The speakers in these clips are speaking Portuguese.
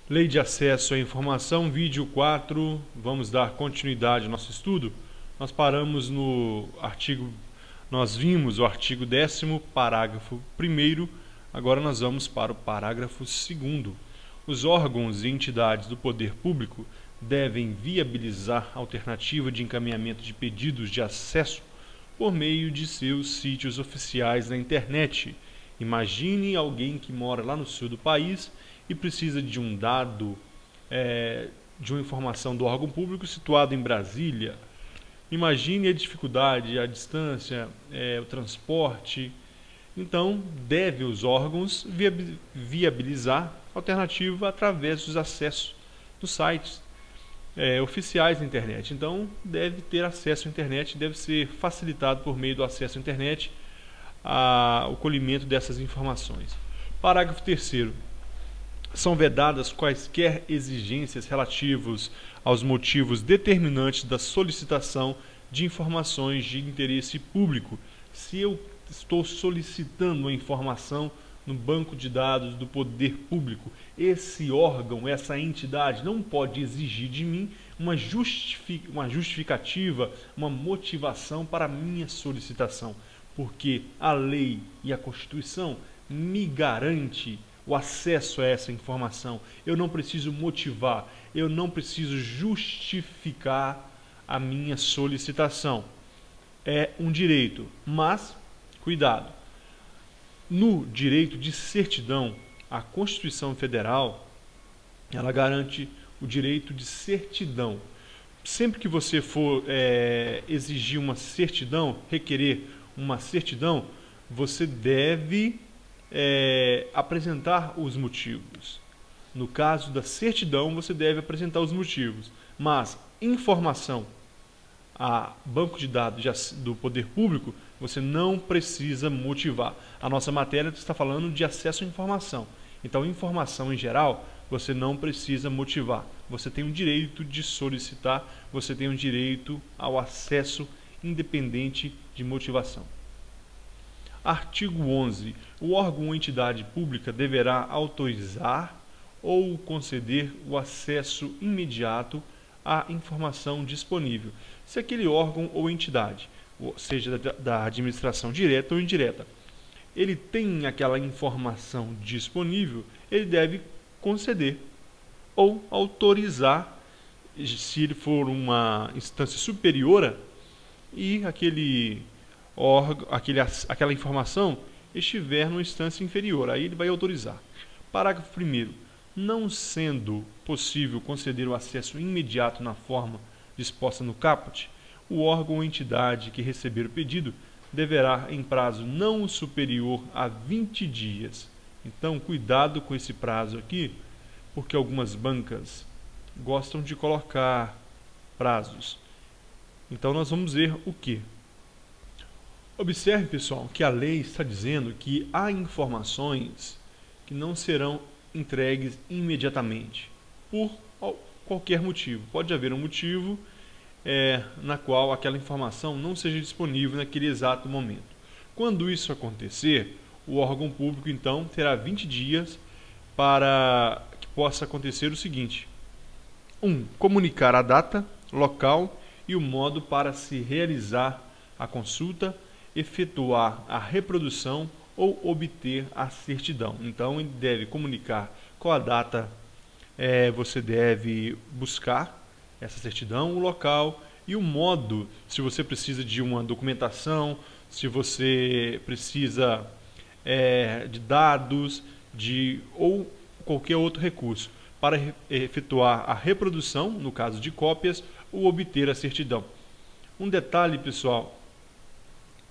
Lei de acesso à informação, vídeo 4, vamos dar continuidade ao nosso estudo. Nós paramos no artigo, nós vimos o artigo 10º, parágrafo 1º, agora nós vamos para o parágrafo 2º. Os órgãos e entidades do poder público devem viabilizar a alternativa de encaminhamento de pedidos de acesso por meio de seus sítios oficiais na internet. Imagine alguém que mora lá no sul do país e precisa de um dado, de uma informação do órgão público situado em Brasília. Imagine a dificuldade, a distância, o transporte. Então, devem os órgãos viabilizar a alternativa através dos acessos dos sites oficiais da internet. Então, deve ter acesso à internet, deve ser facilitado por meio do acesso à internet o colhimento dessas informações. Parágrafo 3º. São vedadas quaisquer exigências relativas aos motivos determinantes da solicitação de informações de interesse público. Se eu estou solicitando uma informação no banco de dados do poder público, esse órgão, essa entidade não pode exigir de mim uma justificativa, uma motivação para a minha solicitação, porque a lei e a Constituição me garante o acesso a essa informação. Eu não preciso motivar, eu não preciso justificar a minha solicitação. É um direito, mas, cuidado, no direito de certidão, a Constituição Federal, ela garante o direito de certidão. Sempre que você for exigir uma certidão, requerer uma certidão, você deve apresentar os motivos. No caso da certidão, você deve apresentar os motivos. Mas informação a banco de dados do poder público, você não precisa motivar. A nossa matéria está falando de acesso à informação. Então, informação em geral, você não precisa motivar. Você tem o direito de solicitar, você tem o direito ao acesso independente de motivação. Artigo 11. O órgão ou entidade pública deverá autorizar ou conceder o acesso imediato à informação disponível, se aquele órgão ou entidade, seja da administração direta ou indireta, ele tem aquela informação disponível, ele deve conceder ou autorizar, se ele for uma instância superior e aquela informação estiver numa instância inferior, aí ele vai autorizar. Parágrafo 1º. Não sendo possível conceder o acesso imediato na forma disposta no caput, o órgão ou entidade que receber o pedido deverá, em prazo não superior a 20 dias. Então, cuidado com esse prazo aqui, porque algumas bancas gostam de colocar prazos. Então, nós vamos ver o que? Observe, pessoal, que a lei está dizendo que há informações que não serão entregues imediatamente, por qualquer motivo. Pode haver um motivo na qual aquela informação não seja disponível naquele exato momento. Quando isso acontecer, o órgão público, então, terá 20 dias para que possa acontecer o seguinte: 1. Comunicar a data, local e o modo para se realizar a consulta, efetuar a reprodução ou obter a certidão. Então, ele deve comunicar qual a data você deve buscar essa certidão, o local e o modo, se você precisa de uma documentação, se você precisa de dados, ou qualquer outro recurso, para efetuar a reprodução, no caso de cópias, ou obter a certidão. Um detalhe, pessoal,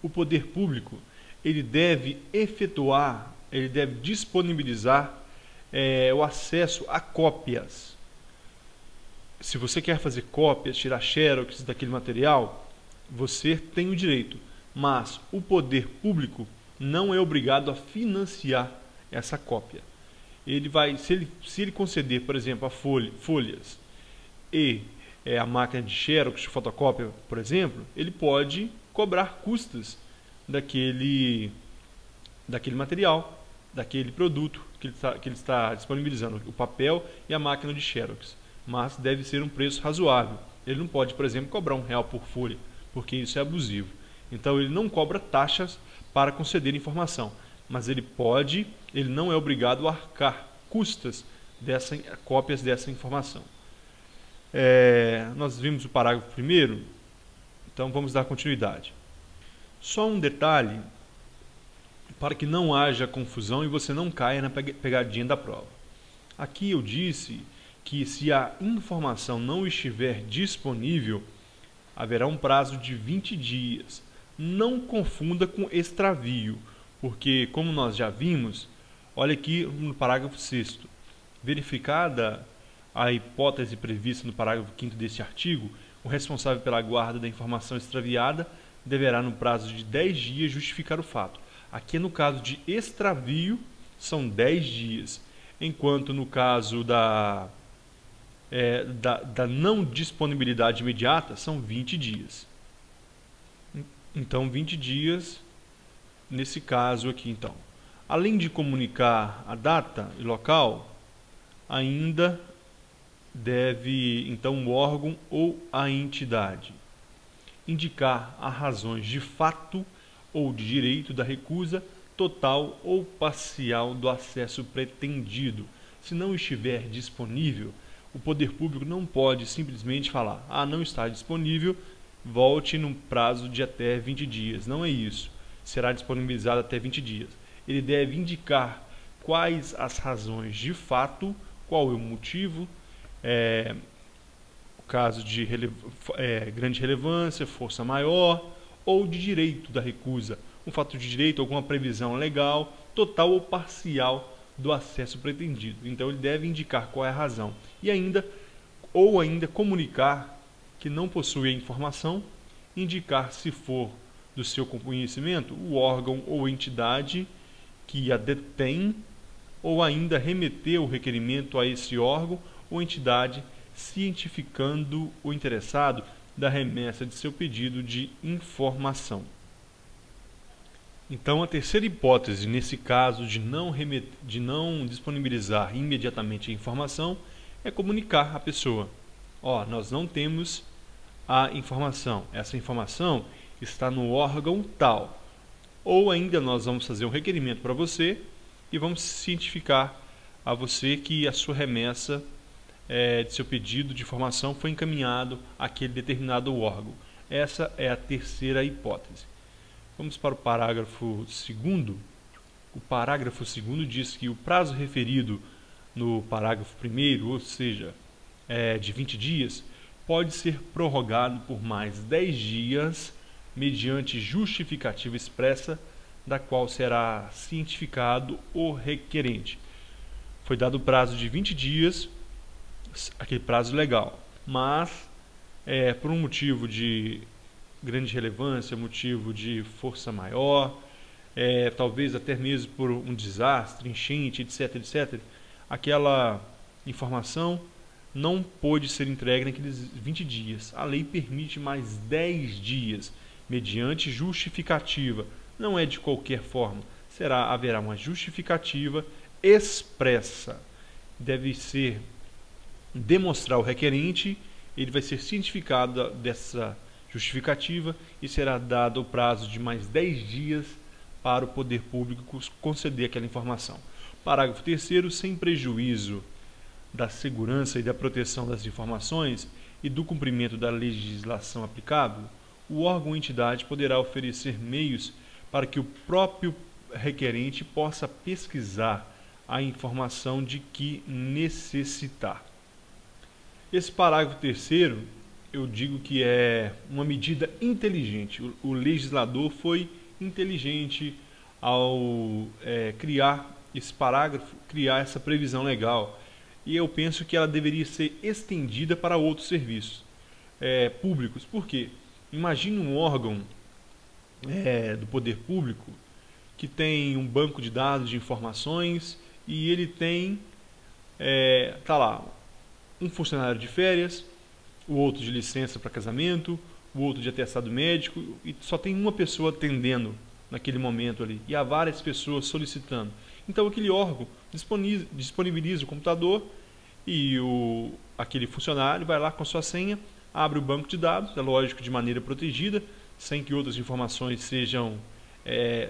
o poder público, ele deve disponibilizar o acesso a cópias. Se você quer fazer cópias, tirar xerox daquele material, você tem o direito, mas o poder público não é obrigado a financiar essa cópia. Ele vai, se ele conceder, por exemplo, a folhas e a máquina de xerox, de fotocópia, por exemplo, ele pode cobrar custos daquele material. daquele produto que ele está disponibilizando, o papel e a máquina de Xerox. Mas deve ser um preço razoável. Ele não pode, por exemplo, cobrar R$1 por folha, porque isso é abusivo. Então ele não cobra taxas para conceder informação, mas ele não é obrigado a arcar custas cópias dessa informação. Nós vimos o parágrafo primeiro, então vamos dar continuidade. Só um detalhe para que não haja confusão e você não caia na pegadinha da prova. Aqui eu disse que se a informação não estiver disponível, haverá um prazo de 20 dias. Não confunda com extravio, porque como nós já vimos, olha aqui no parágrafo 6º, verificada a hipótese prevista no parágrafo 5º deste artigo, o responsável pela guarda da informação extraviada deverá, no prazo de 10 dias, justificar o fato. Aqui, no caso de extravio, são 10 dias, enquanto no caso da não disponibilidade imediata, são 20 dias. Então, 20 dias nesse caso aqui, então. Além de comunicar a data e local, ainda deve, então, o órgão ou a entidade indicar as razões de fato ou de direito da recusa total ou parcial do acesso pretendido. Se não estiver disponível, o poder público não pode simplesmente falar: não está disponível, volte no prazo de até 20 dias. Não é isso. Será disponibilizado até 20 dias. Ele deve indicar quais as razões de fato, qual é o motivo, o caso de grande relevância, força maior, ou de direito da recusa, um fato de direito, alguma previsão legal, total ou parcial do acesso pretendido. Então ele deve indicar qual é a razão e ainda comunicar que não possui a informação, indicar, se for do seu conhecimento, o órgão ou entidade que a detém, ou ainda remeter o requerimento a esse órgão ou entidade, cientificando o interessado da remessa de seu pedido de informação. Então, a terceira hipótese, nesse caso de não disponibilizar imediatamente a informação, é comunicar à pessoa: nós não temos a informação, essa informação está no órgão tal. Ou ainda nós vamos fazer um requerimento para você e vamos cientificar a você que a sua remessa de seu pedido de informação foi encaminhado àquele determinado órgão. Essa é a terceira hipótese. Vamos para o parágrafo 2º. O parágrafo 2º diz que o prazo referido no parágrafo 1º, ou seja, de 20 dias, pode ser prorrogado por mais 10 dias mediante justificativa expressa, da qual será cientificado o requerente. Foi dado o prazo de 20 dias, aquele prazo legal, mas por um motivo de grande relevância, motivo de força maior, talvez até mesmo por um desastre, enchente, etc., aquela informação não pôde ser entregue naqueles 20 dias. A lei permite mais 10 dias, mediante justificativa. Não é de qualquer forma. Haverá uma justificativa expressa. Deve ser demonstrar o requerente, ele vai ser cientificado dessa justificativa e será dado o prazo de mais 10 dias para o poder público conceder aquela informação. Parágrafo 3º, sem prejuízo da segurança e da proteção das informações e do cumprimento da legislação aplicável, o órgão ou entidade poderá oferecer meios para que o próprio requerente possa pesquisar a informação de que necessitar. Esse parágrafo 3º, eu digo que é uma medida inteligente. O legislador foi inteligente ao criar esse parágrafo, criar essa previsão legal. E eu penso que ela deveria ser estendida para outros serviços públicos. Por quê? Imagine um órgão do poder público que tem um banco de dados de informações e ele tem, lá, um funcionário de férias, o outro de licença para casamento, o outro de atestado médico, e só tem uma pessoa atendendo naquele momento ali, e há várias pessoas solicitando. Então aquele órgão disponibiliza o computador e aquele funcionário vai lá com a sua senha, abre o banco de dados, é lógico, de maneira protegida, sem que outras informações sejam,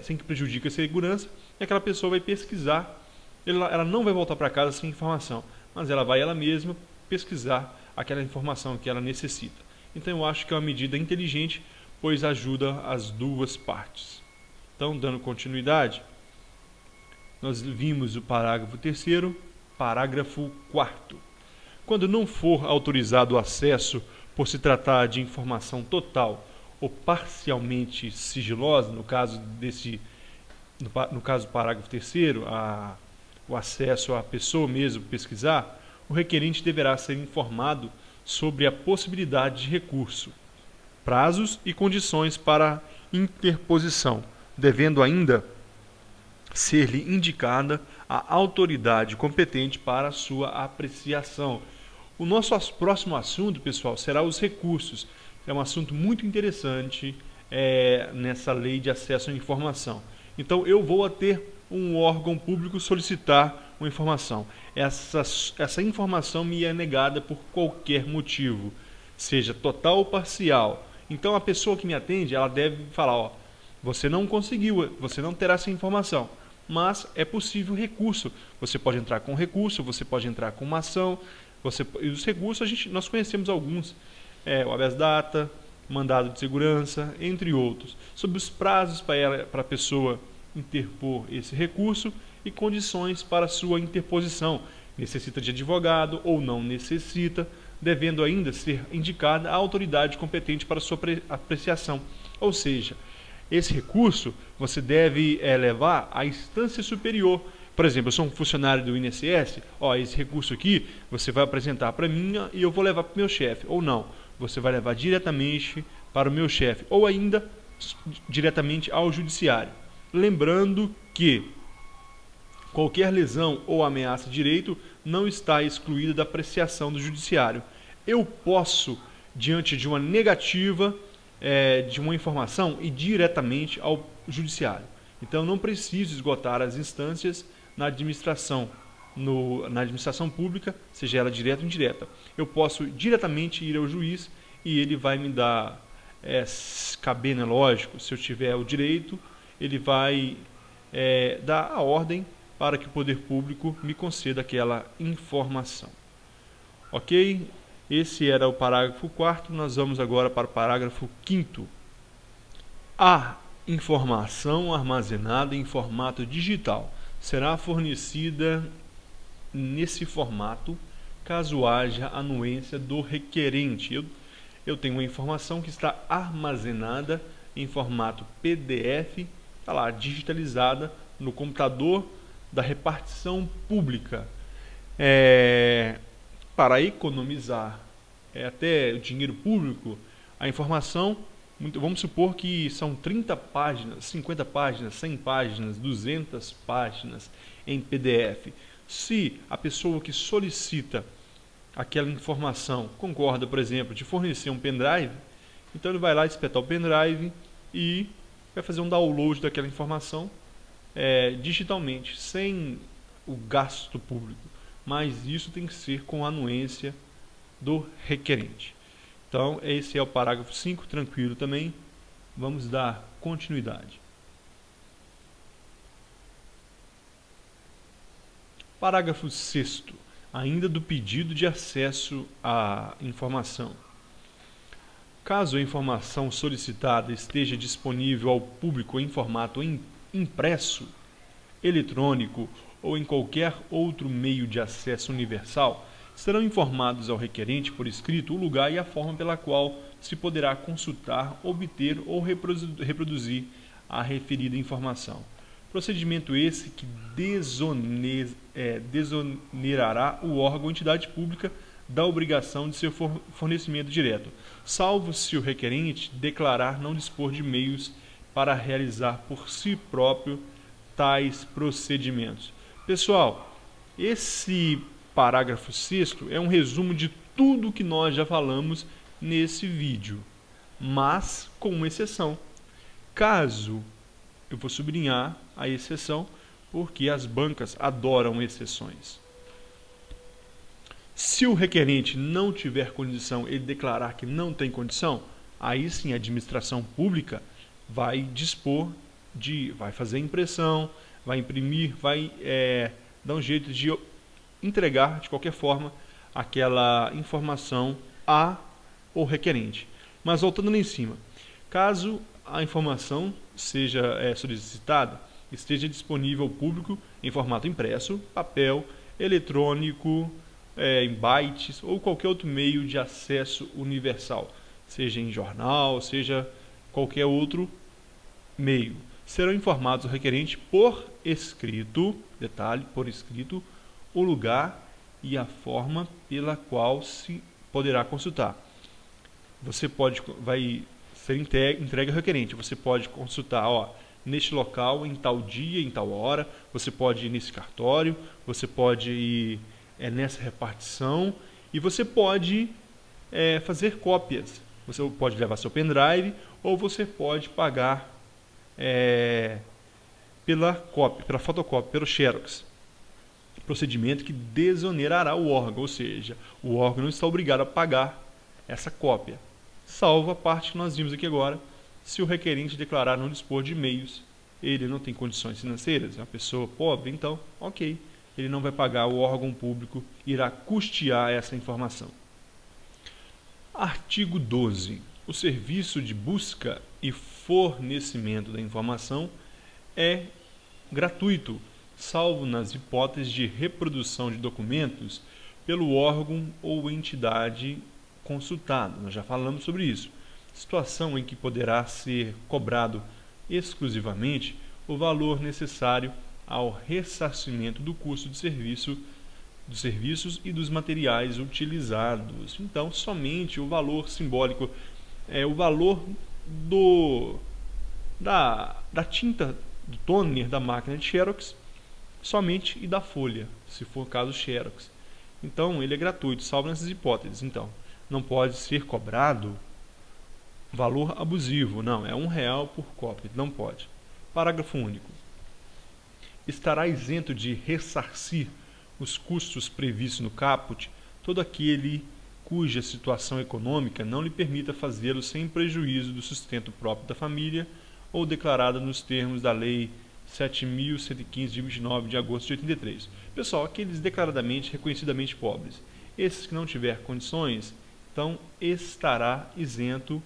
sem que prejudique a segurança, e aquela pessoa vai pesquisar, ela não vai voltar para casa sem informação, mas ela vai ela mesma pesquisar aquela informação que ela necessita. Então eu acho que é uma medida inteligente, pois ajuda as duas partes. Então, dando continuidade, nós vimos o parágrafo 3º, parágrafo 4º. Quando não for autorizado o acesso por se tratar de informação total ou parcialmente sigilosa, no caso do parágrafo 3º, o acesso à pessoa mesmo pesquisar, o requerente deverá ser informado sobre a possibilidade de recurso, prazos e condições para interposição, devendo ainda ser-lhe indicada a autoridade competente para sua apreciação. O nosso próximo assunto, pessoal, será os recursos. É um assunto muito interessante nessa lei de acesso à informação. Então, eu vou a ter um órgão público solicitar uma informação. Essa informação me é negada por qualquer motivo, seja total ou parcial. Então, a pessoa que me atende, ela deve falar, ó, você não conseguiu, você não terá essa informação, mas é possível recurso. Você pode entrar com recurso, você pode entrar com uma ação. E os recursos, nós conhecemos alguns, o habeas data, mandado de segurança, entre outros. Sobre os prazos para a pessoa interpor esse recurso e condições para sua interposição. Necessita de advogado ou não necessita, devendo ainda ser indicada a autoridade competente para sua apreciação. Ou seja, esse recurso você deve levar à instância superior. Por exemplo, eu sou um funcionário do INSS, esse recurso aqui você vai apresentar para mim e eu vou levar para o meu chefe. Ou não, você vai levar diretamente para o meu chefe, ou ainda diretamente ao judiciário. Lembrando que qualquer lesão ou ameaça de direito não está excluída da apreciação do judiciário. Eu posso, diante de uma negativa de uma informação, ir diretamente ao judiciário. Então, não preciso esgotar as instâncias na administração pública, seja ela direta ou indireta. Eu posso diretamente ir ao juiz e ele vai me dar, cabendo, é lógico, se eu tiver o direito, ele vai dar a ordem para que o poder público me conceda aquela informação. Ok? Esse era o parágrafo 4º, nós vamos agora para o parágrafo 5º. A informação armazenada em formato digital será fornecida nesse formato caso haja anuência do requerente. Eu tenho uma informação que está armazenada em formato PDF, está lá, digitalizada no computador da repartição pública. Para economizar até o dinheiro público, a informação, vamos supor que são 30 páginas, 50 páginas, 100 páginas, 200 páginas em PDF. Se a pessoa que solicita aquela informação concorda, por exemplo, de fornecer um pendrive, então ele vai lá espetar o pendrive e vai fazer um download daquela informação digitalmente, sem o gasto público. Mas isso tem que ser com a anuência do requerente. Então, esse é o parágrafo 5, tranquilo também. Vamos dar continuidade. Parágrafo 6º, ainda do pedido de acesso à informação. Caso a informação solicitada esteja disponível ao público em formato impresso, eletrônico ou em qualquer outro meio de acesso universal, serão informados ao requerente por escrito o lugar e a forma pela qual se poderá consultar, obter ou reproduzir a referida informação. Procedimento esse que desonerará o órgão ou entidade pública da obrigação de seu fornecimento direto, salvo se o requerente declarar não dispor de meios para realizar por si próprio tais procedimentos. Pessoal, esse parágrafo 6º é um resumo de tudo que nós já falamos nesse vídeo, mas com uma exceção. Caso, eu vou sublinhar a exceção, porque as bancas adoram exceções. Se o requerente não tiver condição, ele declarar que não tem condição, aí sim a administração pública vai dispor vai fazer impressão, vai imprimir, vai dar um jeito de entregar de qualquer forma aquela informação ao requerente. Mas voltando lá em cima, caso a informação seja solicitada, esteja disponível ao público em formato impresso, papel, eletrônico, em bytes ou qualquer outro meio de acesso universal, seja em jornal, seja qualquer outro meio, serão informados ao requerente por escrito, detalhe, por escrito, o lugar e a forma pela qual se poderá consultar. Você vai ser entregue ao requerente, você pode consultar, neste local, em tal dia, em tal hora, você pode ir nesse cartório, você pode ir nessa repartição e você pode fazer cópias. Você pode levar seu pendrive ou você pode pagar pela cópia, pela fotocópia, pelo xerox. Procedimento que desonerará o órgão, ou seja, o órgão não está obrigado a pagar essa cópia, salvo a parte que nós vimos aqui agora, se o requerente declarar não dispor de meios, ele não tem condições financeiras, é uma pessoa pobre, então, ok, ele não vai pagar, o órgão público irá custear essa informação. Artigo 12. O serviço de busca e fornecimento da informação é gratuito, salvo nas hipóteses de reprodução de documentos pelo órgão ou entidade consultada. Nós já falamos sobre isso. Situação em que poderá ser cobrado exclusivamente o valor necessário ao ressarcimento do custo de serviço, dos serviços e dos materiais utilizados. Então, somente o valor simbólico, o valor da tinta, do toner da máquina de xerox, somente, e da folha, se for o caso xerox. Então, ele é gratuito, salvo nessas hipóteses. Então, não pode ser cobrado valor abusivo, não, é R$1 por cópia, não pode. Parágrafo único. Estará isento de ressarcir os custos previstos no caput todo aquele cuja situação econômica não lhe permita fazê-lo sem prejuízo do sustento próprio da família ou declarada nos termos da Lei 7.115, de 29 de agosto de 83. Pessoal, aqueles declaradamente, reconhecidamente pobres. Esses que não tiver condições, então estará isento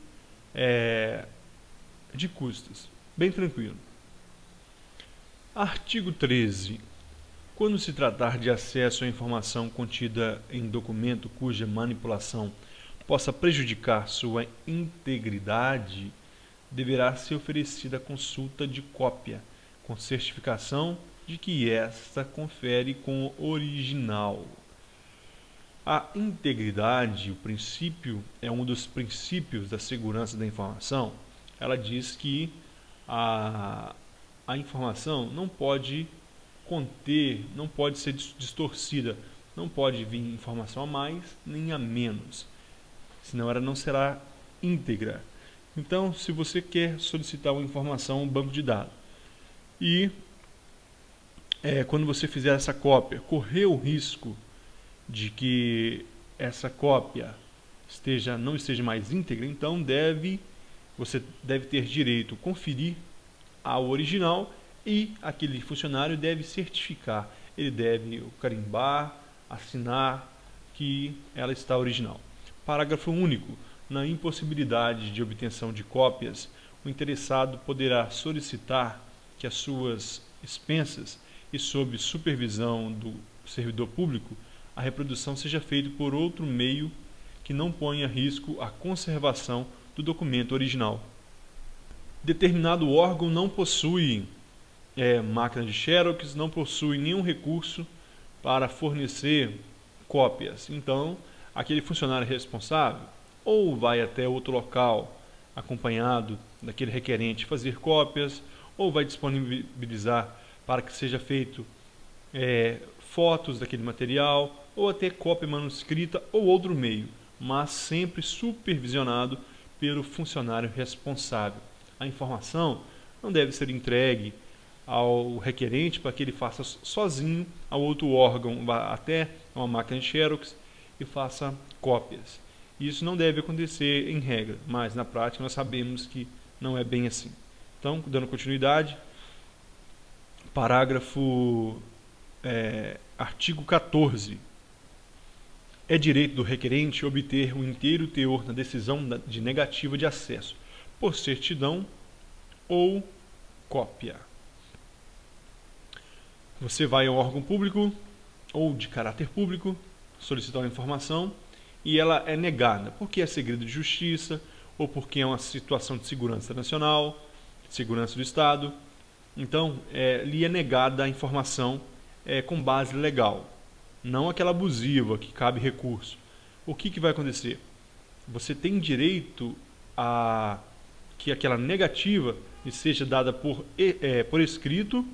de custos. Bem tranquilo. Artigo 13. Quando se tratar de acesso à informação contida em documento cuja manipulação possa prejudicar sua integridade, deverá ser oferecida a consulta de cópia, com certificação de que esta confere com o original. A integridade, o princípio, é um dos princípios da segurança da informação. Ela diz que a informação não pode conter, não pode ser distorcida, não pode vir informação a mais nem a menos, senão ela não será íntegra. Então, se você quer solicitar uma informação, um banco de dados, e quando você fizer essa cópia, correr o risco de que essa cópia não esteja mais íntegra, então você deve ter direito a conferir ao original e aquele funcionário deve certificar, ele deve carimbar, assinar que ela está original. Parágrafo único. Na impossibilidade de obtenção de cópias, o interessado poderá solicitar que as suas expensas e sob supervisão do servidor público, a reprodução seja feita por outro meio que não ponha em risco a conservação do documento original. Determinado órgão não possui máquina de xerox, não possui nenhum recurso para fornecer cópias. Então, aquele funcionário responsável ou vai até outro local acompanhado daquele requerente fazer cópias, ou vai disponibilizar para que seja feito fotos daquele material, ou até cópia manuscrita ou outro meio, mas sempre supervisionado pelo funcionário responsável. A informação não deve ser entregue ao requerente para que ele faça sozinho, ao outro órgão, vá até uma máquina de Xerox e faça cópias. Isso não deve acontecer em regra, mas na prática nós sabemos que não é bem assim. Então, dando continuidade, artigo 14. É direito do requerente obter o inteiro teor na decisão de negativa de acesso, por certidão ou cópia. Você vai a um órgão público ou de caráter público solicitar uma informação e ela é negada, porque é segredo de justiça ou porque é uma situação de segurança nacional, de segurança do Estado. Então, lhe é negada a informação com base legal, não aquela abusiva que cabe recurso. O que vai acontecer? Você tem direito a que aquela negativa seja dada por escrito,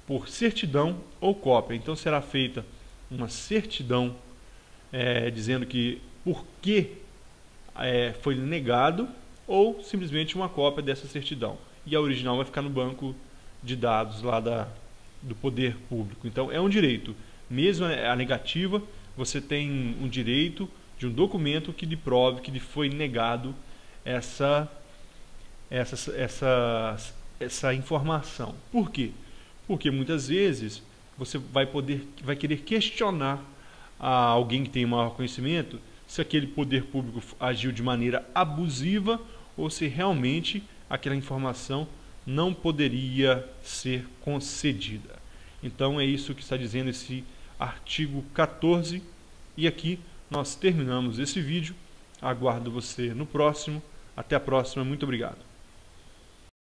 por certidão ou cópia. Então será feita uma certidão dizendo que por que foi negado, ou simplesmente uma cópia dessa certidão. E a original vai ficar no banco de dados lá do poder público. Então é um direito. Mesmo a negativa, você tem um direito de um documento que lhe prove que lhe foi negado essa informação. Por quê? Porque muitas vezes você vai querer questionar a alguém que tem maior conhecimento se aquele poder público agiu de maneira abusiva ou se realmente aquela informação não poderia ser concedida. Então é isso que está dizendo esse artigo 14. E aqui nós terminamos esse vídeo. Aguardo você no próximo. Até a próxima. Muito obrigado.